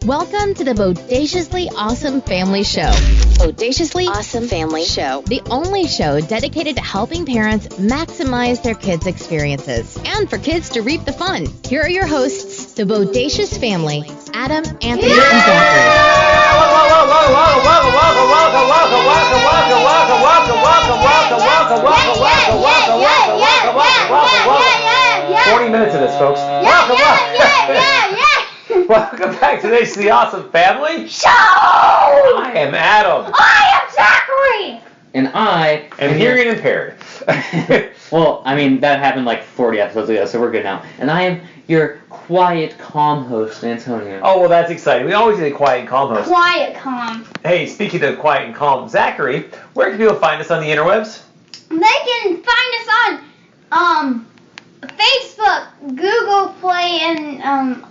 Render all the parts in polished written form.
Welcome to the Bodaciously Awesome Family Show. Bodaciously Awesome Family Show. The only show dedicated to helping parents maximize their kids' experiences and for kids to reap the fun. Here are your hosts, the Bodacious family, Adam, Anthony, and Zachary. Welcome. 40 minutes of this, folks. Welcome back to the Awesome Family Show! I am Adam. I am Zachary! And I am hearing impaired. Well, I mean, that happened like 40 episodes ago, so we're good now. And I am your quiet, calm host, Antonio. Oh, well, that's exciting. We always need a quiet and calm host. Quiet, calm. Hey, speaking of quiet and calm, Zachary, where can people find us on the interwebs? They can find us on, Facebook, Google Play, and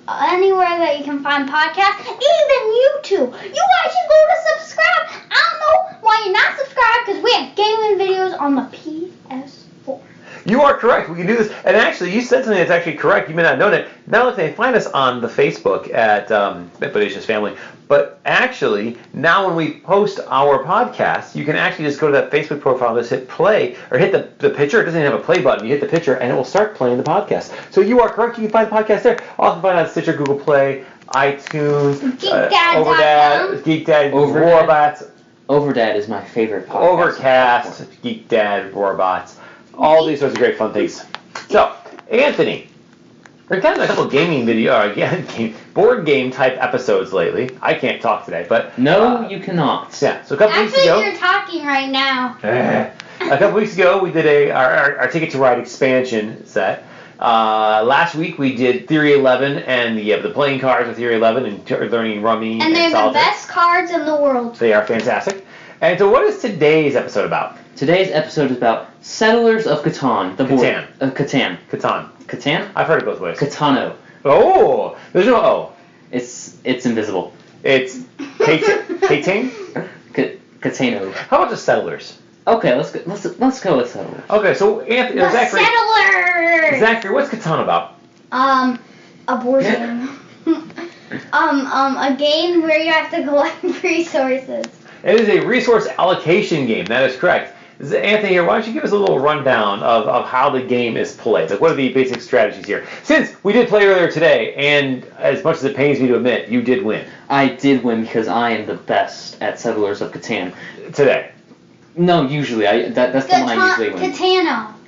anywhere that you can find podcasts, even YouTube. You guys should go to subscribe. I don't know why you're not subscribed, because we have gaming videos on the PS4. You are correct. We can do this. And actually, you said something that's actually correct. You may not know it. Not only can they find us on the Facebook at Bodacious Family, but actually, now when we post our podcast, you can actually just go to that Facebook profile, just hit play, or hit the picture. It doesn't even have a play button. You hit the picture, and it will start playing the podcast. So you are correct. You can find the podcast there. Also, find it on Stitcher, Google Play, iTunes, Overdad, Geek Dad, Roarbots. Overdad is my favorite podcast. Overcast, Geek Dad, Roarbots. All these sorts of great fun things. So, Anthony, we've gotten a couple gaming board game type episodes lately. I can't talk today, but no, you cannot. Yeah. So a couple weeks ago, you're talking right now. A couple weeks ago, we did our Ticket to Ride expansion set. Last week we did Theory 11 and the playing cards with Theory 11 and learning Rummy and they're Solitaire. The best cards in the world. They are fantastic. And so, what is today's episode about? Today's episode is about Settlers of Catan. Catan. Catan. Catan. Catan? I've heard it both ways. Catano. Oh, there's no O. It's invisible. It's Catan? Catano. How about the Settlers? Okay, let's go with Settlers. Okay, so Anthony, Zachary. Settlers! Zachary, what's Catan about? A board game. A game where you have to collect resources. It is a resource allocation game. That is correct. Anthony, here, why don't you give us a little rundown of how the game is played? Like, what are the basic strategies here? Since we did play earlier today, and as much as it pains me to admit, you did win. I did win because I am the best at Settlers of Catan. Today. No, usually. That's the one I usually win.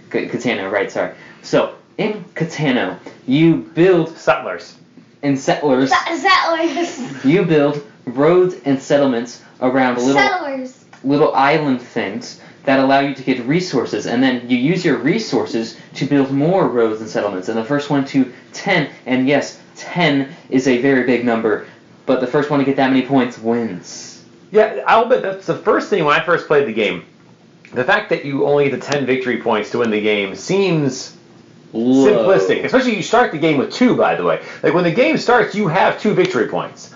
Catano, right, sorry. So, in Catano, you build... Settlers. In Settlers. Settlers. You build roads and settlements around little island things that allow you to get resources, and then you use your resources to build more roads and settlements. And the first one to 10, and yes, 10 is a very big number, but the first one to get that many points wins. Yeah, I'll bet that's the first thing when I first played the game. The fact that you only get the 10 victory points to win the game seems simplistic. Especially you start the game with 2, by the way. Like, when the game starts, you have 2 victory points.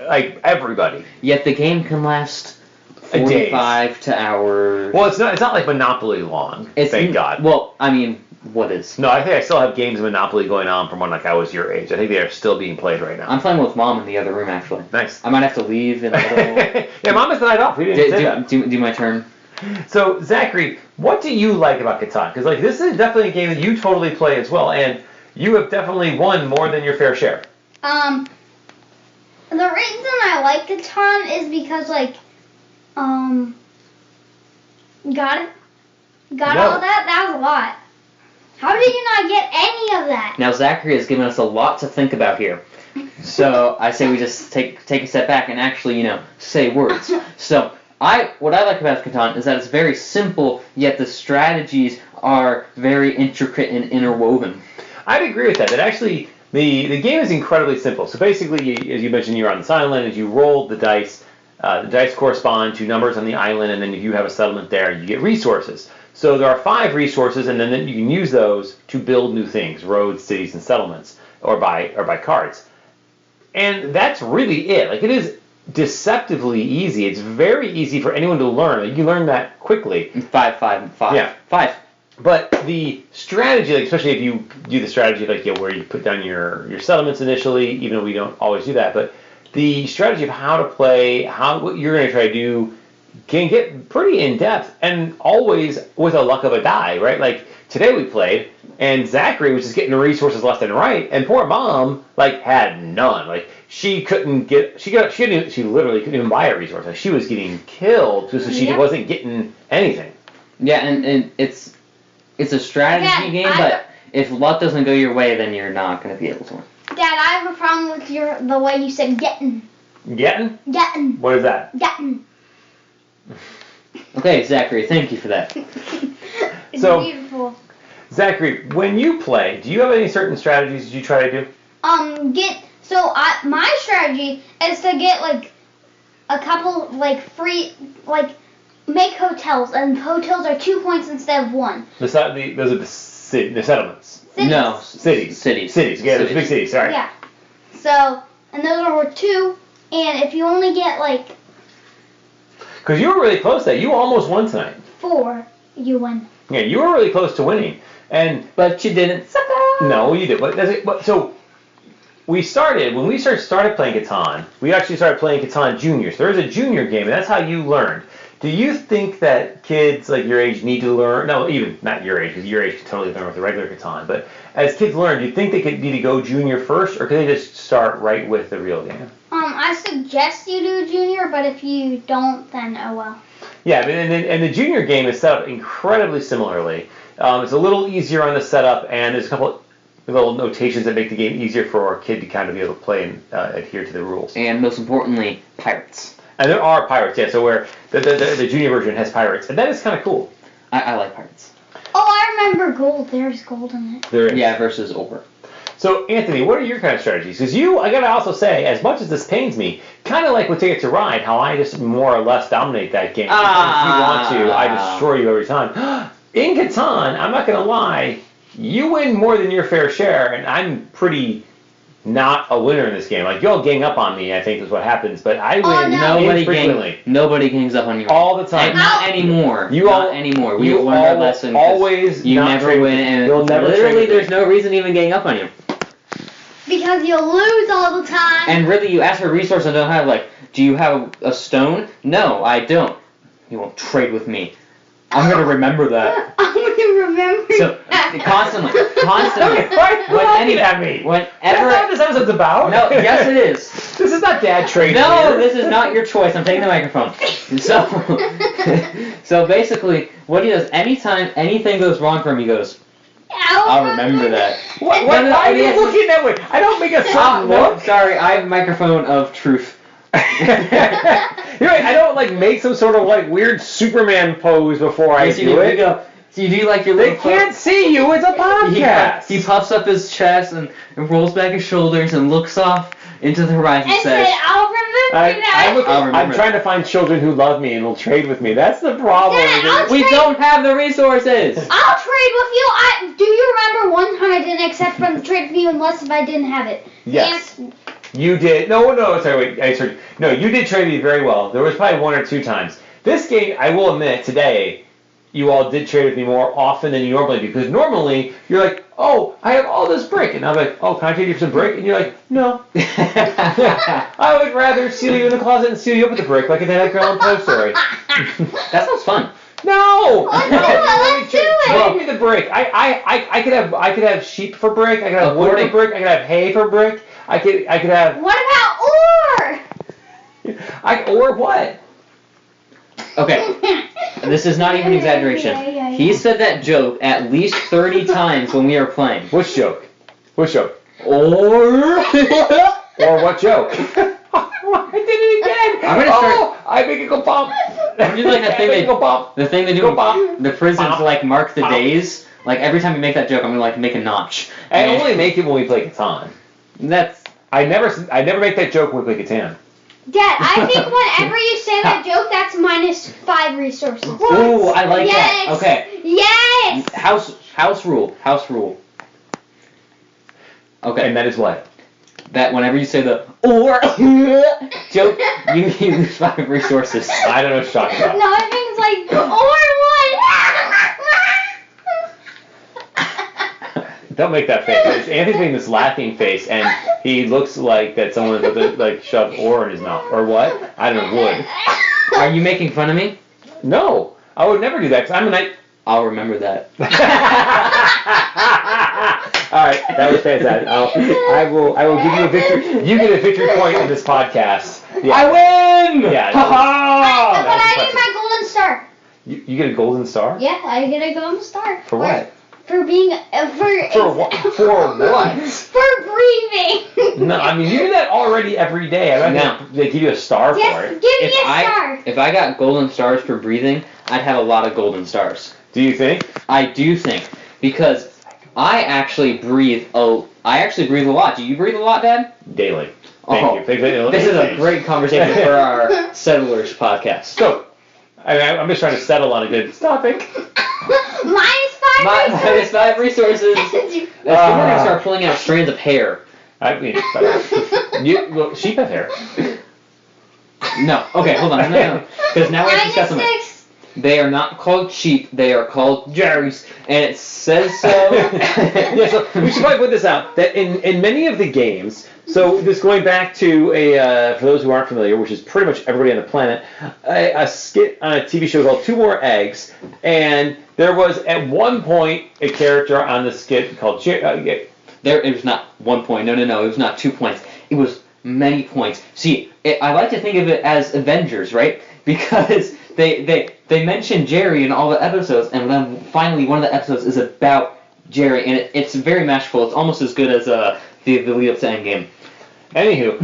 Like, everybody. Yet the game can last 45 to hours. Well, it's not like Monopoly long, thank God. Well, I mean, what is? No, I think I still have games of Monopoly going on from when I was your age. I think they are still being played right now. I'm playing with Mom in the other room, actually. Nice. I might have to leave in a little... Yeah, Mom has the night off. We didn't say that. Do my turn. So, Zachary, what do you like about Catan? Because this is definitely a game that you totally play as well, and you have definitely won more than your fair share. The reason I like Catan is because, got it? Got all that? That was a lot. How did you not get any of that? Now, Zachary has given us a lot to think about here. So, I say we just take a step back and actually, say words. So, what I like about Catan is that it's very simple, yet the strategies are very intricate and interwoven. I'd agree with that. That actually, the game is incredibly simple. So basically, as you mentioned, you're on this island. As you roll the dice correspond to numbers on the island, and then if you have a settlement there, you get resources. So there are 5 resources, and then you can use those to build new things, roads, cities, and settlements, or by cards. And that's really it. Like, it is deceptively easy. It's very easy for anyone to learn. You can learn that quickly. 5. Yeah. 5. But the strategy, especially if you do the strategy where you put down your settlements initially, even though we don't always do that, but the strategy of how to play, what you're going to try to do, can get pretty in depth, and always with a luck of a die, right? Like today we played, and Zachary was just getting the resources left and right, and poor Mom had none. Like she literally couldn't even buy a resource. Like she was getting killed because she wasn't getting anything. Yeah, and it's a strategy game, but if luck doesn't go your way, then you're not going to be able to win. Dad, I have a problem with the way you said getting. Getting? Getting. What is that? Getting. Okay, Zachary, thank you for that. It's beautiful. Zachary, when you play, do you have any certain strategies that you try to do? My strategy is to get a couple free make hotels, and hotels are 2 points instead of 1. Those are the settlements. Cities. No, cities. Yeah, those big cities. Sorry. Yeah. So, and those are worth 2, and if you only get because you were really close there. You almost won tonight. 4, you win. Yeah, you were really close to winning. But you didn't. No, you did. So when we started playing Catan, we actually started playing Catan Junior. So there's a junior game, and that's how you learned. Do you think that kids your age need to learn? No, even not your age, because your age could totally learn with the regular Catan. But as kids learn, do you think they need to go junior first, or can they just start right with the real game? I suggest you do junior, but if you don't, then oh well. Yeah, and the junior game is set up incredibly similarly. It's a little easier on the setup, and there's a couple little notations that make the game easier for a kid to kind of be able to play and adhere to the rules. And most importantly, pirates. And there are pirates, yeah. So where the junior version has pirates, and that is kind of cool. I like pirates. Oh, I remember gold. There's gold in it. There is. Yeah, versus ore. So, Anthony, what are your kind of strategies? Because I got to also say, as much as this pains me, kind of like with Ticket to Ride, how I just more or less dominate that game. If you want to, I destroy you every time. In Catan, I'm not going to lie, you win more than your fair share, and I'm pretty not a winner in this game. You'll gang up on me, I think is what happens, but I win infrequently. Nobody gangs up on you. All the time. Not anymore. Not anymore. We learned our lesson. Always you never win, and you'll never literally there's no reason to even gang up on you. Because you'll lose all the time. And really, you ask for a resource and don't have, do you have a stone? No, I don't. You won't trade with me. I'm going to remember that. I'm going to remember that. Constantly. Whenever. That's not what this episode's about. No, yes it is. This is not dad trade. No, this is not your choice. I'm taking the microphone. So basically, what he does, anytime anything goes wrong for him, he goes, I'll remember that. Why are you looking that way? I don't make a certain look. No, sorry, I have a microphone of truth. You're right, I don't make some sort of weird Superman pose before I do it. So you do your little. They can't see you. It's a podcast. He puffs up his chest and rolls back his shoulders and looks off into the horizon. And says, "I'll remember that." I'm trying to find children who love me and will trade with me. That's the problem. Dad, we don't have the resources. I'll trade with you. Do you remember one time I didn't accept from the trade with you unless if I didn't have it? Yes. You did. No, sorry, wait. No, you did trade me very well. There was probably 1 or 2 times. This game, I will admit, today, you all did trade with me more often than you normally do. Because normally, you're like, oh, I have all this brick. And I'm like, oh, can I trade you for some brick? And you're like, no. I would rather seal you in the closet and seal you up with the brick like in that Edgar Allan Poe story. That sounds fun. No! Let's do it. Trade me the brick. I could have sheep for brick. I could have wood for brick. I could have hay for brick. I could have. What about ore? Or what? Okay. This is not even exaggeration. Yeah. He said that joke at least 30 times when we were playing. Which joke? Or what joke? I did it again. I'm gonna start. I make it go bump. I'm doing that thing they do in the prisons to mark the days. Every time you make that joke, I'm gonna make a notch. I only make it when we play Catan. I never make that joke when we play Catan. Dad, I think whenever you say that joke, that's -5 resources. Ooh, I like that. Okay. Yes. House rule. Okay. And that is what? That whenever you say the or joke, you lose 5 resources. I don't know what you're talking about. No, I think it's or what? Don't make that face. Anthony's making this laughing face, and he looks like that someone would like shove ore in his mouth. Or what? I don't know, would. Are you making fun of me? No, I would never do that, because I'm a knight. I'll remember that. All right, that was fantastic. I will give you a victory. You get a victory point in this podcast. Yeah. I win! Yeah. But I need my golden star. You get a golden star? Yeah, I get a golden star. For what? For being For what? For what? For breathing. No, I mean you do that already every day. I'm not gonna they give you a star for Yes, it. give me a star. If I got golden stars for breathing, I'd have a lot of golden stars. Do you think? I do think, because I actually breathe a lot. Do you breathe a lot, Dad? Daily. Thank you. This is a great conversation for our Settlers podcast. So, I'm just trying to settle on a good topic. Minus 5 resources. That's when we're going to start pulling out strands of hair. I mean, well, sheep have hair. No. Okay, hold on. No. Because now we have to discuss something. -6. They are not called sheep. They are called Jerry's, and it says so. Yeah, so we should probably put this out that in many of the games. So this going back to for those who aren't familiar, which is pretty much everybody on the planet, a skit on a TV show called Two More Eggs, and there was at one point a character on the skit called It was not 1 point. No. It was not 2 points. It was many points. See, I like to think of it as Avengers, right? Because they mention Jerry in all the episodes, and then finally one of the episodes is about Jerry, and it's very masterful. It's almost as good as the lead up to Endgame. Anywho,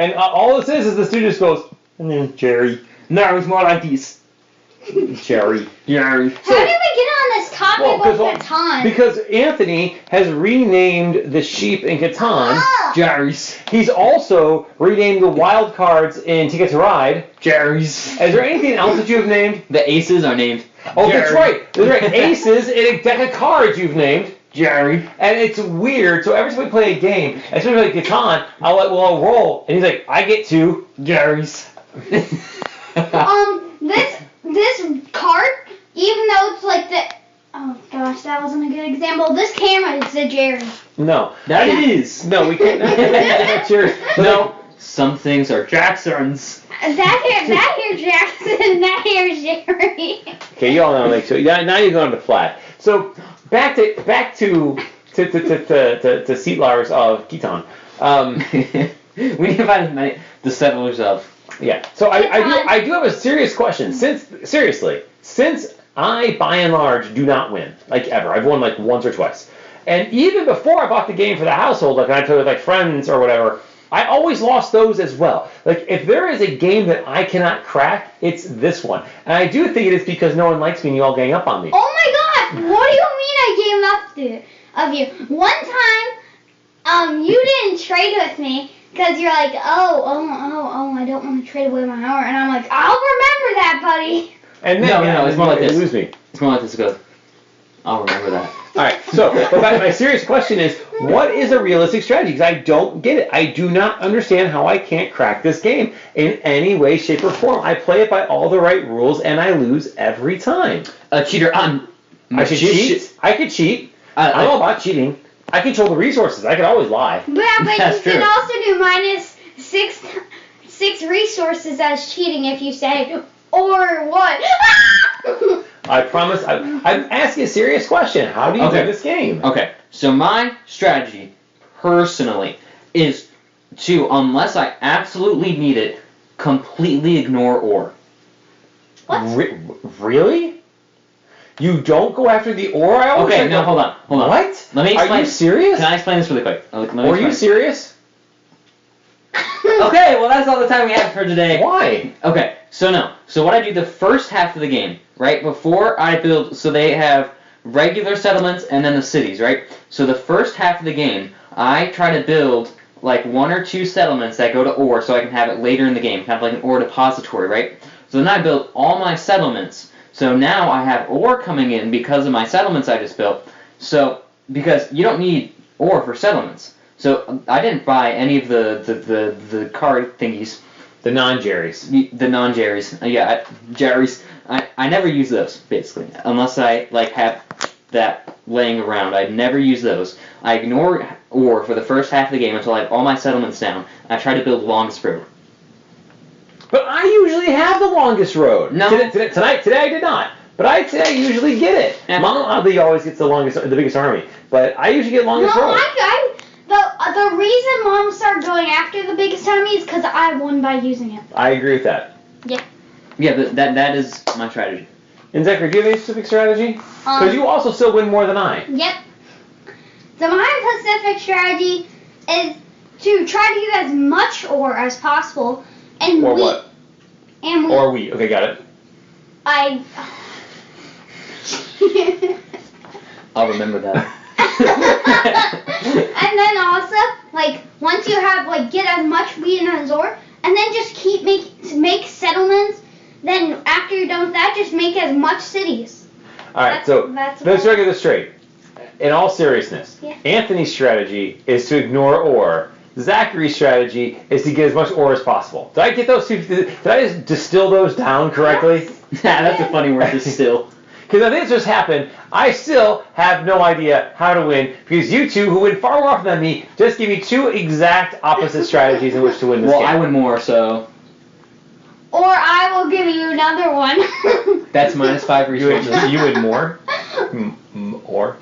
and all this is the studio just goes, and then Jerry. No, it's more like this. Jerry. How did we get on this topic of Catan? Because Anthony has renamed the sheep in Catan Jerry's. He's also renamed the wild cards in Ticket to Ride Jerry's. Is there anything else that you've named? The aces are named Oh, Jerry. that's right. That's right. Aces in a deck of cards you've named Jerry. And it's weird. So every time we play a game, especially like Catan, I'll roll, and he's like, I get 2 Jerry's. This card, even though it's like the... Oh, gosh, that wasn't a good example. This camera is a Jerry. No. That it is. No, we can't. That's yours. No. Some things are Jacksons. That here's Jackson, that here's Jerry. Okay, you all know, like, so now you're going to flat. So back to Seat Lars of Catan. We need to find as many the settlers of. Yeah. So I do have a serious question. Since I by and large do not win, like ever. I've won like once or twice. And even before I bought the game for the household, like when I played with like friends or whatever, I always lost those as well. Like if there is a game that I cannot crack, it's this one. And I do think it is because no one likes me and you all gang up on me. Oh my god! What do you mean I gave up of you? One time, you didn't trade with me. Because you're like, oh, I don't want to trade away my hour. And I'm like, I'll remember that, buddy. And then, no, it's more like this. Lose me. It's more like this. It goes, I'll remember that. All right, so but my serious question is, what is a realistic strategy? Because I don't get it. I do not understand how I can't crack this game in any way, shape, or form. I play it by all the right rules, and I lose every time. A cheater. I should cheat. I could cheat. I'm all about cheating. I control the resources. I can always lie. But you can also do minus six resources as cheating if you say, or what? I promise. I'm asking a serious question. How do you win this game? Okay, so my strategy, personally, is to, unless I absolutely need it, completely ignore ore. What? Really? You don't go after the ore? Hold on. What? Let me explain. Are you serious? Can I explain this really quick? Are you serious? Okay, well that's all the time we have for today. Why? Okay, so what I do the first half of the game, right, before I build, so they have regular settlements and then the cities, right? So the first half of the game, I try to build like 1 or 2 settlements that go to ore so I can have it later in the game, kind of like an ore depository, right? So then I build all my settlements. So now I have ore coming in because of my settlements I just built. So, because you don't need ore for settlements. So I didn't buy any of the card thingies. The non-Jerry's. The non-Jerry's. Jerry's. I never use those, basically. Unless I, like, have that laying around. I never use those. I ignore ore for the first half of the game until I have all my settlements down. I try to build the longest road. But I usually have the longest road. No. Today I did not. But I'd say I usually get it. Yeah. Mom oddly always gets the biggest army. But I usually get longest road. The reason Mom started going after the biggest army is because I won by using it. I agree with that. Yeah. Yeah, that is my strategy. And Zachary, do you have any specific strategy? Because you also still win more than I. Yep. So my specific strategy is to try to get as much ore as possible and Or wheat. what? And wheat. Or wheat. Okay, got it. I'll remember that. And then also, once you have, get as much wheat and as ore, and then just keep make settlements. Then after you're done with that, just make as much cities. All right, let's get this straight. In all seriousness, Yeah. Anthony's strategy is to ignore ore. Zachary's strategy is to get as much ore as possible. Did I get those two? Did I just distill those down correctly? That's a funny word, distill. Because I think it's just happened. I still have no idea how to win because you two, who win far more often than me, just give me two exact opposite strategies in which to win this game. Well, I win more, so... Or I will give you another one. That's -5 resources. You win more? Or?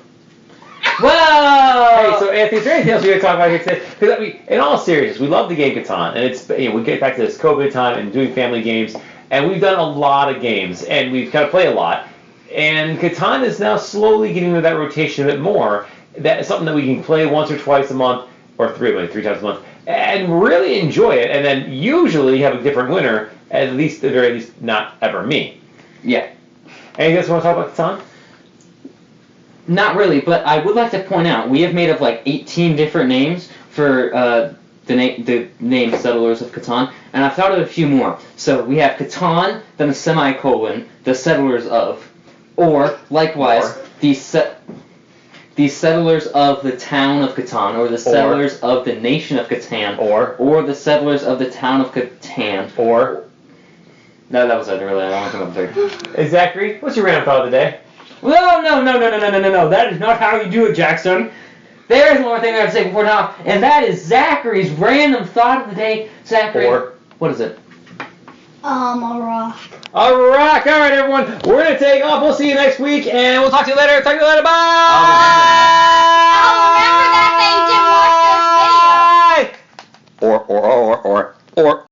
Whoa! Hey, so Anthony, is there anything else we gotta talk about here today? Because in all seriousness, we love the game Catan, and it's we get back to this COVID time and doing family games, and we've done a lot of games, and we've kind of played a lot, and Catan is now slowly getting into that rotation a bit more. That is something that we can play once or twice a month, or three times a month, and really enjoy it, and then usually have a different winner. At the very least, not ever me. Yeah. Anything else you want to talk about Catan? Not really, but I would like to point out, we have made up 18 different names for the name Settlers of Catan, and I've thought of a few more. So we have Catan, then a semicolon, the Settlers of, or likewise, the Settlers of the Town of Catan, or the Settlers of the Nation of Catan, or the Settlers of the Town of Catan, or... No, that was it, really. I don't want to come up third. Hey, Zachary, what's your random thought of the day? No. That is not how you do it, Jackson. There's one more thing I have to say before now, and that is Zachary's random thought of the day. Zachary, what is it? A rock. A rock. All right, everyone. We're going to take off. We'll see you next week, and we'll talk to you later. Bye. I'll remember that they did watch this video. Or.